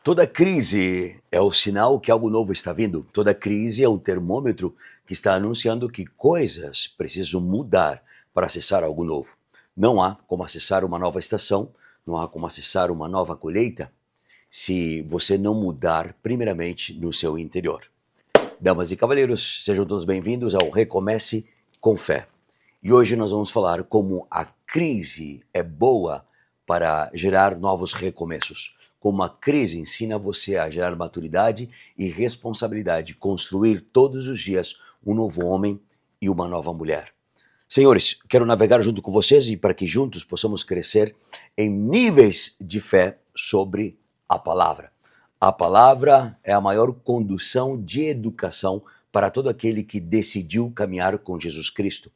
Toda crise é o sinal que algo novo está vindo. Toda crise é um termômetro que está anunciando que coisas precisam mudar para acessar algo novo. Não há como acessar uma nova estação, não há como acessar uma nova colheita se você não mudar primeiramente no seu interior. Damas e cavalheiros, sejam todos bem-vindos ao Recomece com Fé. E hoje nós vamos falar como a crise é boa para gerar novos recomeços. Como a crise ensina você a gerar maturidade e responsabilidade, construir todos os dias um novo homem e uma nova mulher. Senhores, quero navegar junto com vocês e para que juntos possamos crescer em níveis de fé sobre a palavra. A palavra é a maior condução de educação para todo aquele que decidiu caminhar com Jesus Cristo.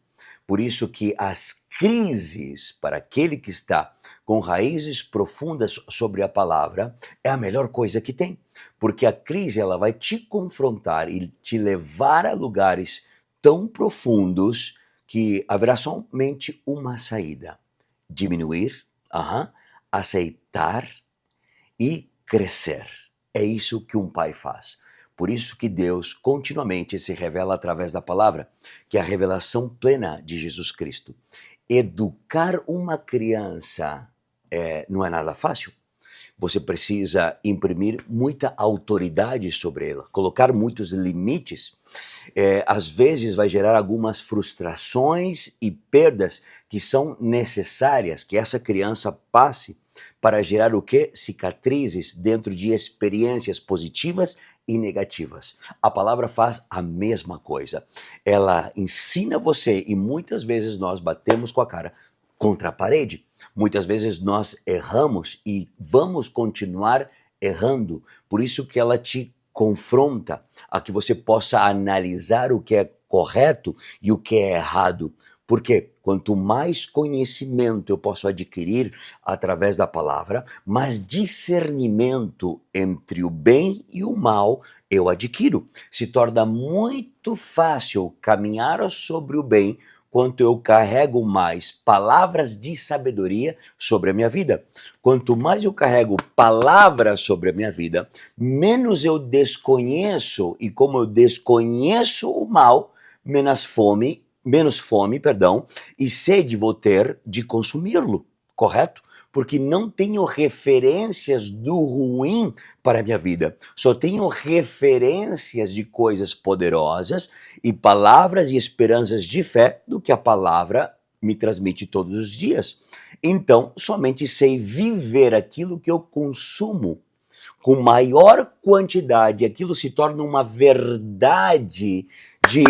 Por isso que as crises, para aquele que está com raízes profundas sobre a palavra, é a melhor coisa que tem. Porque a crise ela vai te confrontar e te levar a lugares tão profundos que haverá somente uma saída: diminuir, aceitar e crescer. É isso que um pai faz. Por isso que Deus continuamente se revela através da palavra, que é a revelação plena de Jesus Cristo. Educar uma criança não é nada fácil. Você precisa imprimir muita autoridade sobre ela, colocar muitos limites. Às vezes vai gerar algumas frustrações e perdas que são necessárias que essa criança passe para gerar o quê? Cicatrizes dentro de experiências positivas e negativas. A palavra faz a mesma coisa. Ela ensina você e muitas vezes nós batemos com a cara contra a parede. Muitas vezes nós erramos e vamos continuar errando. Por isso que ela te confronta a que você possa analisar o que é correto e o que é errado. Porque quanto mais conhecimento eu posso adquirir através da palavra, mais discernimento entre o bem e o mal eu adquiro. Se torna muito fácil caminhar sobre o bem quanto eu carrego mais palavras de sabedoria sobre a minha vida. Quanto mais eu carrego palavras sobre a minha vida, menos eu desconheço, e como eu desconheço o mal, menos fome, e sede vou ter de consumi-lo, correto? Porque não tenho referências do ruim para a minha vida. Só tenho referências de coisas poderosas e palavras e esperanças de fé do que a palavra me transmite todos os dias. Então, somente sei viver aquilo que eu consumo com maior quantidade, aquilo se torna uma verdade de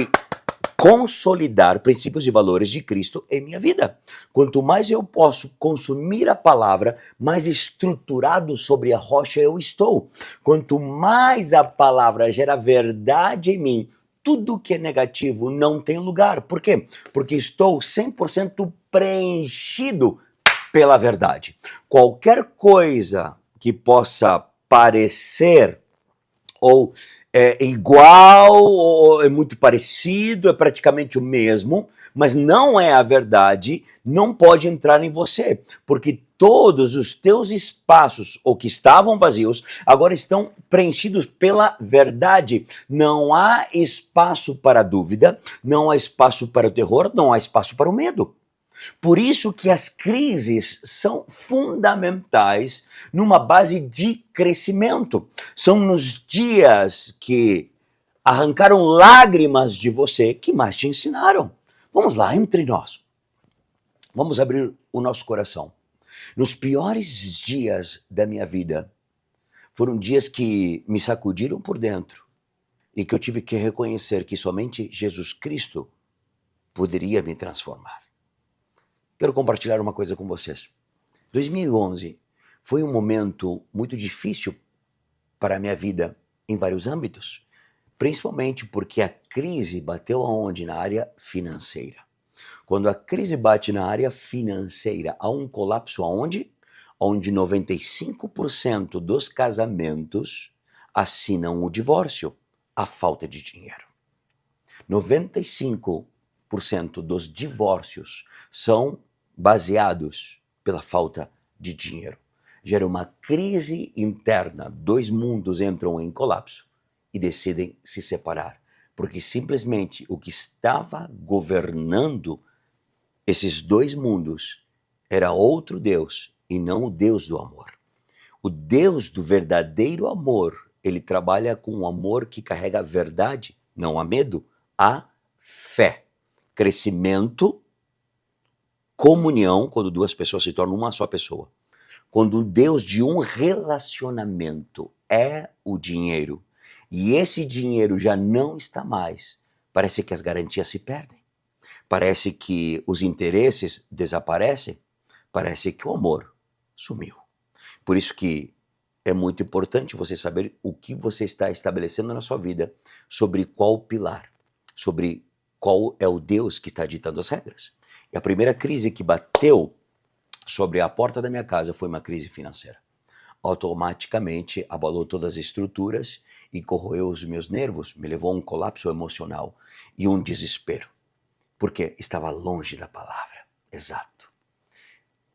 consolidar princípios e valores de Cristo em minha vida. Quanto mais eu posso consumir a palavra, mais estruturado sobre a rocha eu estou. Quanto mais a palavra gera verdade em mim, tudo que é negativo não tem lugar. Por quê? Porque estou 100% preenchido pela verdade. Qualquer coisa que possa parecer ou é igual, ou é muito parecido, é praticamente o mesmo, mas não é a verdade, não pode entrar em você, porque todos os teus espaços, ou que estavam vazios, agora estão preenchidos pela verdade. Não há espaço para a dúvida, não há espaço para o terror, não há espaço para o medo. Por isso que as crises são fundamentais numa base de crescimento. São nos dias que arrancaram lágrimas de você que mais te ensinaram. Vamos lá, entre nós. Vamos abrir o nosso coração. Nos piores dias da minha vida, foram dias que me sacudiram por dentro e que eu tive que reconhecer que somente Jesus Cristo poderia me transformar. Quero compartilhar uma coisa com vocês. 2011 foi um momento muito difícil para a minha vida em vários âmbitos, principalmente porque a crise bateu aonde? Na área financeira. Quando a crise bate na área financeira, há um colapso aonde? Onde 95% dos casamentos assinam o divórcio, a falta de dinheiro. 95% dos divórcios são baseados pela falta de dinheiro. gera uma crise interna. Dois mundos entram em colapso e decidem se separar, porque simplesmente o que estava governando esses dois mundos era outro Deus e não o Deus do amor. O Deus do verdadeiro amor, ele trabalha com um amor que carrega a verdade, não há medo, há fé, crescimento, comunhão, quando duas pessoas se tornam uma só pessoa. Quando o Deus de um relacionamento é o dinheiro, e esse dinheiro já não está mais, parece que as garantias se perdem, parece que os interesses desaparecem, parece que o amor sumiu. Por isso que é muito importante você saber o que você está estabelecendo na sua vida, sobre qual pilar, sobre qual é o Deus que está ditando as regras. E a primeira crise que bateu sobre a porta da minha casa foi uma crise financeira. Automaticamente abalou todas as estruturas e corroeu os meus nervos, me levou a um colapso emocional e um desespero. Porque estava longe da palavra. Exato.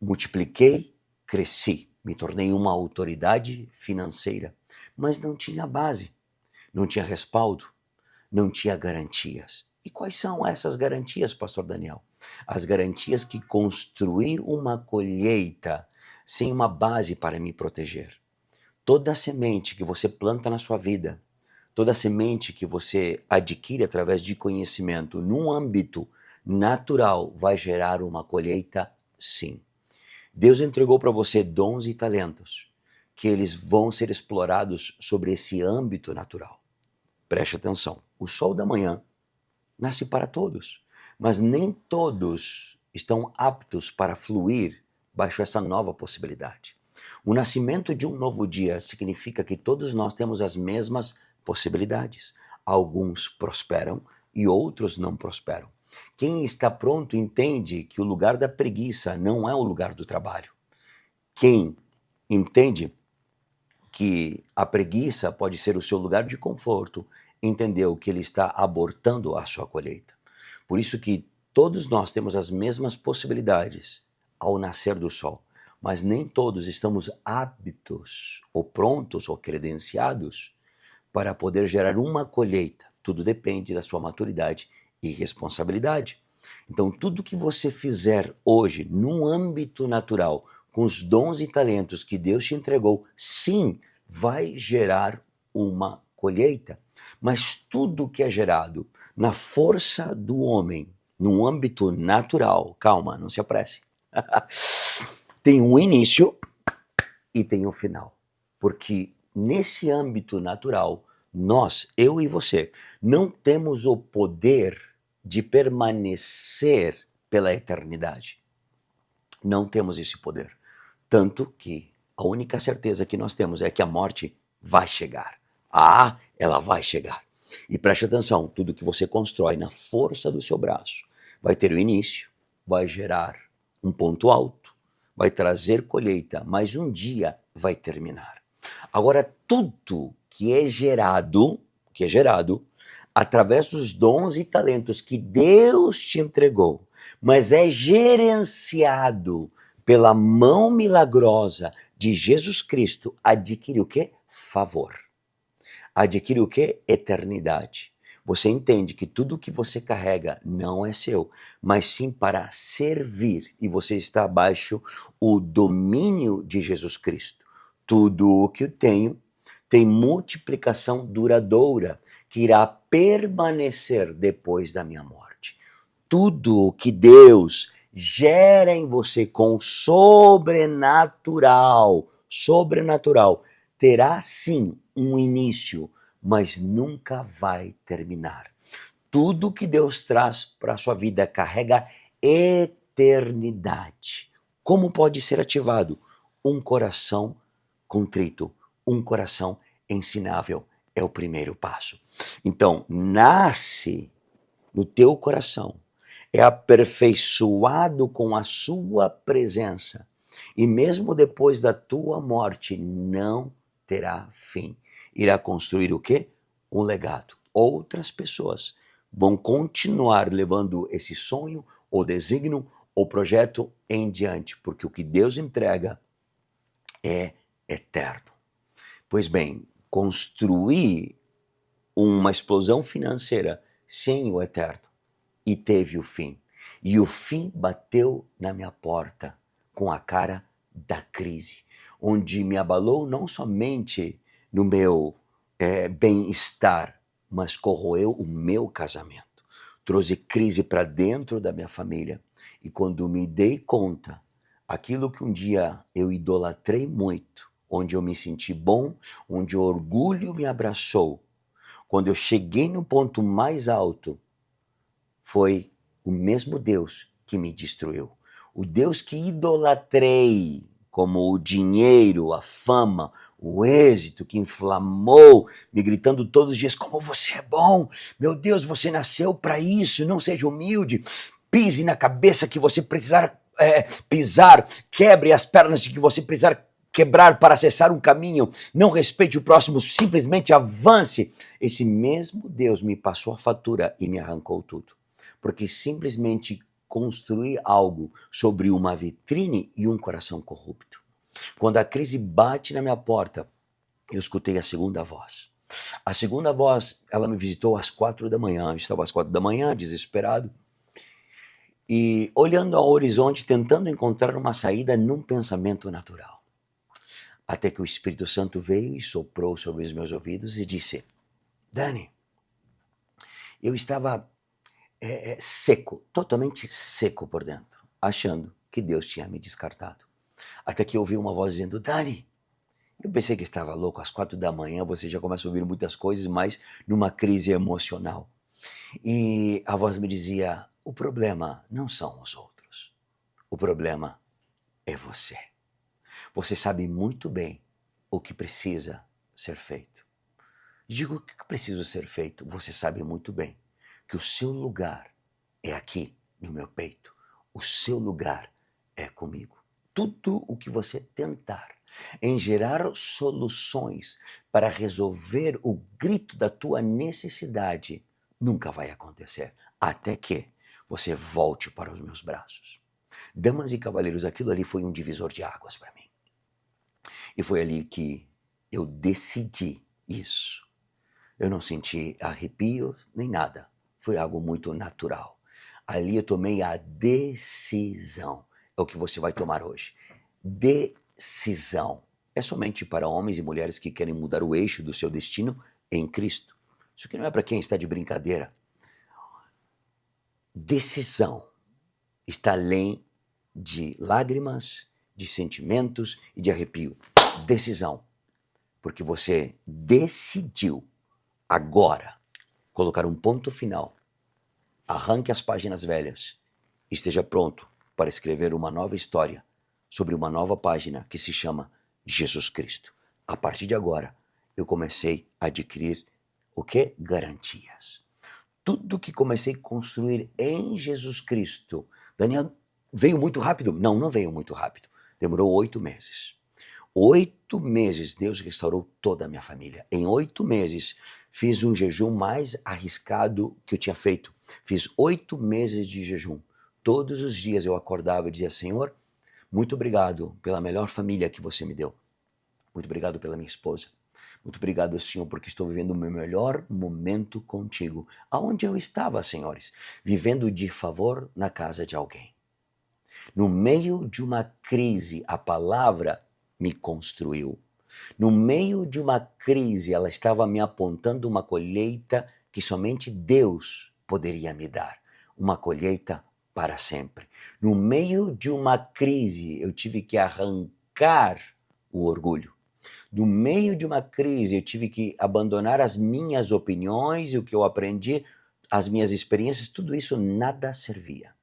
Multipliquei, cresci, me tornei uma autoridade financeira, mas não tinha base, não tinha respaldo, não tinha garantias. E quais são essas garantias, pastor Daniel? As garantias que construí uma colheita sem uma base para me proteger. Toda semente que você planta na sua vida, toda semente que você adquire através de conhecimento num âmbito natural vai gerar uma colheita, sim. Deus entregou para você dons e talentos, que eles vão ser explorados sobre esse âmbito natural. Preste atenção, o sol da manhã nasce para todos, mas nem todos estão aptos para fluir baixo essa nova possibilidade. O nascimento de um novo dia significa que todos nós temos as mesmas possibilidades. Alguns prosperam e outros não prosperam. Quem está pronto entende que o lugar da preguiça não é o lugar do trabalho. Quem entende que a preguiça pode ser o seu lugar de conforto, entendeu que ele está abortando a sua colheita. Por isso que todos nós temos as mesmas possibilidades ao nascer do sol, mas nem todos estamos aptos ou prontos ou credenciados para poder gerar uma colheita. Tudo depende da sua maturidade e responsabilidade. Então, tudo que você fizer hoje, no âmbito natural, com os dons e talentos que Deus te entregou, sim, vai gerar uma colheita. Mas tudo que é gerado na força do homem, no âmbito natural, calma, não se apresse, tem um início e tem um final. Porque nesse âmbito natural, nós, eu e você, não temos o poder de permanecer pela eternidade. Não temos esse poder. Tanto que a única certeza que nós temos é que a morte vai chegar. Ah, ela vai chegar. E preste atenção, tudo que você constrói na força do seu braço vai ter o início, vai gerar um ponto alto, vai trazer colheita, mas um dia vai terminar. Agora, tudo que é gerado através dos dons e talentos que Deus te entregou, mas é gerenciado pela mão milagrosa de Jesus Cristo, adquire o quê? Favor. Adquire o quê? Eternidade. Você entende que tudo que você carrega não é seu, mas sim para servir, e você está abaixo o domínio de Jesus Cristo. Tudo o que eu tenho tem multiplicação duradoura, que irá permanecer depois da minha morte. Tudo o que Deus gera em você com sobrenatural, terá sim um início, mas nunca vai terminar. Tudo que Deus traz para a sua vida carrega eternidade. Como pode ser ativado? Um coração contrito, um coração ensinável é o primeiro passo. Então, nasce no teu coração, é aperfeiçoado com a sua presença, e mesmo depois da tua morte não terá fim. Irá construir o quê? Um legado. Outras pessoas vão continuar levando esse sonho, ou desígnio, ou projeto em diante, porque o que Deus entrega é eterno. Pois bem, construir uma explosão financeira sem o eterno e teve o fim. E o fim bateu na minha porta com a cara da crise, onde me abalou não somente no meu bem-estar, mas corroeu o meu casamento. Trouxe crise para dentro da minha família. E quando me dei conta, aquilo que um dia eu idolatrei muito, onde eu me senti bom, onde o orgulho me abraçou, quando eu cheguei no ponto mais alto, foi o mesmo Deus que me destruiu. O Deus que idolatrei, como o dinheiro, a fama, o êxito, que inflamou, me gritando todos os dias: como você é bom! Meu Deus, você nasceu para isso, não seja humilde. Pise na cabeça que você precisar pisar, quebre as pernas de que você precisar quebrar para acessar um caminho, não respeite o próximo, simplesmente avance. Esse mesmo Deus me passou a fatura e me arrancou tudo, porque simplesmente construí algo sobre uma vitrine e um coração corrupto. Quando a crise bate na minha porta, eu escutei a segunda voz. A segunda voz, ela me visitou às 4 da manhã. Eu estava às 4 da manhã, desesperado, e olhando ao horizonte, tentando encontrar uma saída num pensamento natural. Até que o Espírito Santo veio e soprou sobre os meus ouvidos e disse: Dani, eu estava seco, totalmente seco por dentro, achando que Deus tinha me descartado. Até que eu ouvi uma voz dizendo: Dani, eu pensei que estava louco, às 4 da manhã você já começa a ouvir muitas coisas, mas numa crise emocional. E a voz me dizia: o problema não são os outros, o problema é você. Você sabe muito bem o que precisa ser feito. Digo: o que precisa ser feito? Você sabe muito bem que o seu lugar é aqui no meu peito. O seu lugar é comigo. Tudo o que você tentar em gerar soluções para resolver o grito da tua necessidade nunca vai acontecer, até que você volte para os meus braços. Damas e cavalheiros, aquilo ali foi um divisor de águas para mim. E foi ali que eu decidi isso. Eu não senti arrepio nem nada. Foi algo muito natural. Ali eu tomei a decisão. É o que você vai tomar hoje. Decisão. É somente para homens e mulheres que querem mudar o eixo do seu destino em Cristo. Isso aqui não é para quem está de brincadeira. Decisão está além de lágrimas, de sentimentos e de arrepio. Decisão. Porque você decidiu agora colocar um ponto final. Arranque as páginas velhas. Esteja pronto para escrever uma nova história sobre uma nova página que se chama Jesus Cristo. A partir de agora, eu comecei a adquirir o quê? Garantias. Tudo que comecei a construir em Jesus Cristo. Daniel, veio muito rápido? Não, não veio muito rápido. Demorou 8 meses. 8 meses Deus restaurou toda a minha família. Em 8 meses fiz um jejum mais arriscado que eu tinha feito. Fiz 8 meses de jejum. Todos os dias eu acordava e dizia: Senhor, muito obrigado pela melhor família que você me deu. Muito obrigado pela minha esposa. Muito obrigado, Senhor, porque estou vivendo o meu melhor momento contigo. Aonde eu estava, senhores? Vivendo de favor na casa de alguém. No meio de uma crise, a palavra me construiu. No meio de uma crise, ela estava me apontando uma colheita que somente Deus poderia me dar. Uma colheita para sempre. No meio de uma crise, eu tive que arrancar o orgulho. No meio de uma crise, eu tive que abandonar as minhas opiniões e o que eu aprendi, as minhas experiências, tudo isso nada servia.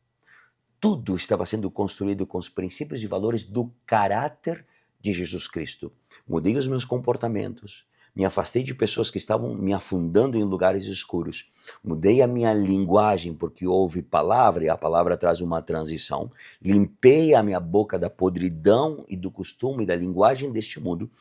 Tudo estava sendo construído com os princípios e valores do caráter de Jesus Cristo. Mudei os meus comportamentos, me afastei de pessoas que estavam me afundando em lugares escuros. Mudei a minha linguagem, porque houve palavra e a palavra traz uma transição. Limpei a minha boca da podridão e do costume e da linguagem deste mundo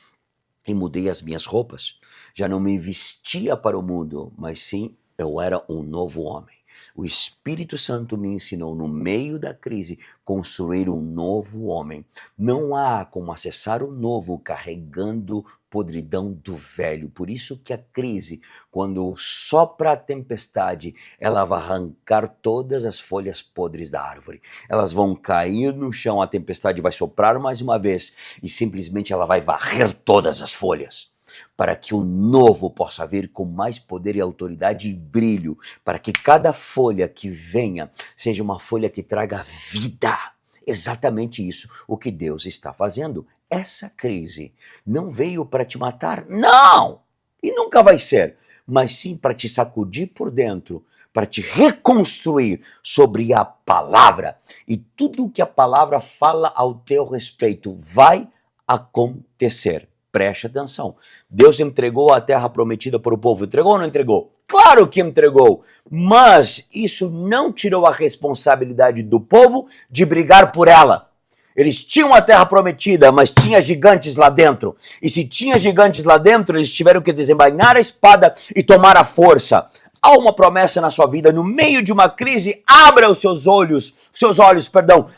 e mudei as minhas roupas. Já não me vestia para o mundo, mas sim eu era um novo homem. O Espírito Santo me ensinou, no meio da crise, construir um novo homem. Não há como acessar o novo carregando podridão do velho. Por isso que a crise, quando sopra a tempestade, ela vai arrancar todas as folhas podres da árvore. Elas vão cair no chão, a tempestade vai soprar mais uma vez e simplesmente ela vai varrer todas as folhas, para que o novo possa vir com mais poder e autoridade e brilho, para que cada folha que venha seja uma folha que traga vida. Exatamente isso o que Deus está fazendo. Essa crise não veio para te matar, não! E nunca vai ser, mas sim para te sacudir por dentro, para te reconstruir sobre a palavra. E tudo o que a palavra fala ao teu respeito vai acontecer. Preste atenção. Deus entregou a terra prometida para o povo. Entregou ou não entregou? Claro que entregou. Mas isso não tirou a responsabilidade do povo de brigar por ela. Eles tinham a terra prometida, mas tinha gigantes lá dentro. E se tinha gigantes lá dentro, eles tiveram que desembainhar a espada e tomar a força. Há uma promessa na sua vida, no meio de uma crise, abra os seus olhos,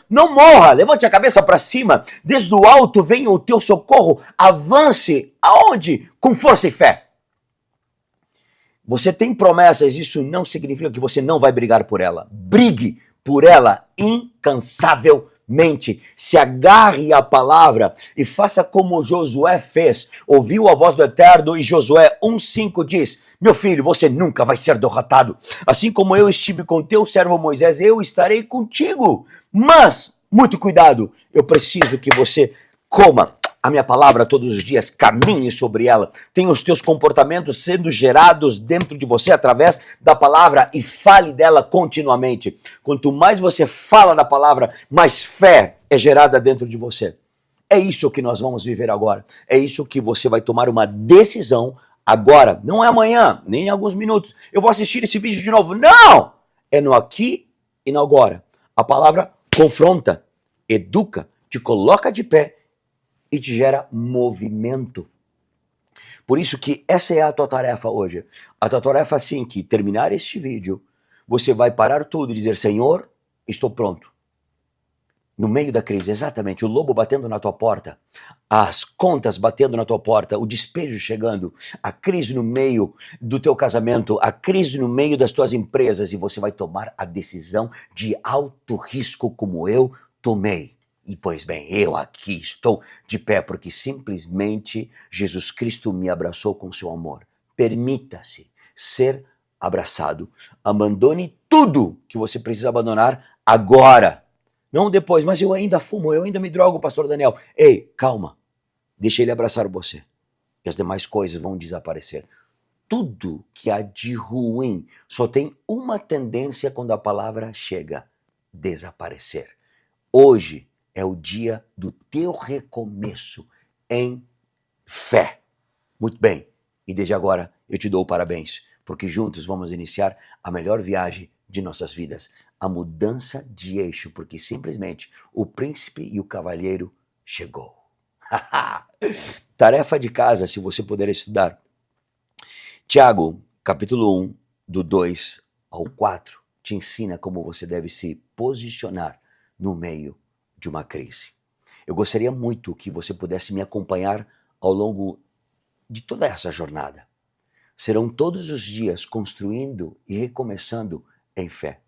não morra, levante a cabeça para cima, desde o alto venha o teu socorro, avance, aonde? Com força e fé. Você tem promessas, isso não significa que você não vai brigar por ela. Brigue por ela incansavelmente. Se agarre à palavra e faça como Josué fez. Ouviu a voz do Eterno e Josué 1:5 diz: meu filho, você nunca vai ser derrotado. Assim como eu estive com teu servo Moisés, eu estarei contigo. Mas, muito cuidado, eu preciso que você coma a minha palavra todos os dias, caminhe sobre ela, tenha os teus comportamentos sendo gerados dentro de você através da palavra e fale dela continuamente. Quanto mais você fala da palavra, mais fé é gerada dentro de você. É isso que nós vamos viver agora. É isso que você vai tomar uma decisão agora. Não é amanhã, nem em alguns minutos. Eu vou assistir esse vídeo de novo. Não! É no aqui e no agora. A palavra confronta, educa, te coloca de pé e te gera movimento. Por isso que essa é a tua tarefa hoje. A tua tarefa, assim que terminar este vídeo, você vai parar tudo e dizer: Senhor, estou pronto. No meio da crise, exatamente, o lobo batendo na tua porta, as contas batendo na tua porta, o despejo chegando, a crise no meio do teu casamento, a crise no meio das tuas empresas, e você vai tomar a decisão de alto risco como eu tomei. E pois bem, eu aqui estou de pé porque simplesmente Jesus Cristo me abraçou com seu amor. Permita-se ser abraçado. Abandone tudo que você precisa abandonar agora. Não depois, mas eu ainda fumo, eu ainda me drogo, pastor Daniel. Ei, calma. Deixa ele abraçar você. E as demais coisas vão desaparecer. Tudo que há de ruim só tem uma tendência quando a palavra chega: desaparecer. Hoje é o dia do teu recomeço em fé. Muito bem, e desde agora eu te dou parabéns, porque juntos vamos iniciar a melhor viagem de nossas vidas, a mudança de eixo, porque simplesmente o príncipe e o cavalheiro chegou. Tarefa de casa, se você puder estudar. Tiago, capítulo 1, do 2 ao 4, te ensina como você deve se posicionar no meio de uma crise. Eu gostaria muito que você pudesse me acompanhar ao longo de toda essa jornada. Serão todos os dias construindo e recomeçando em fé.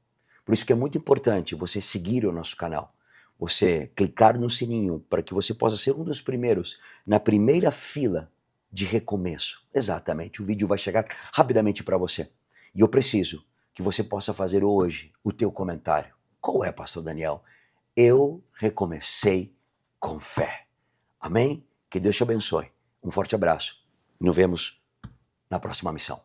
Por isso que é muito importante você seguir o nosso canal, você clicar no sininho para que você possa ser um dos primeiros na primeira fila de recomeço. Exatamente, o vídeo vai chegar rapidamente para você. E eu preciso que você possa fazer hoje o teu comentário. Qual é, pastor Daniel? Eu recomecei com fé. Amém? Que Deus te abençoe. Um forte abraço. Nos vemos na próxima missão.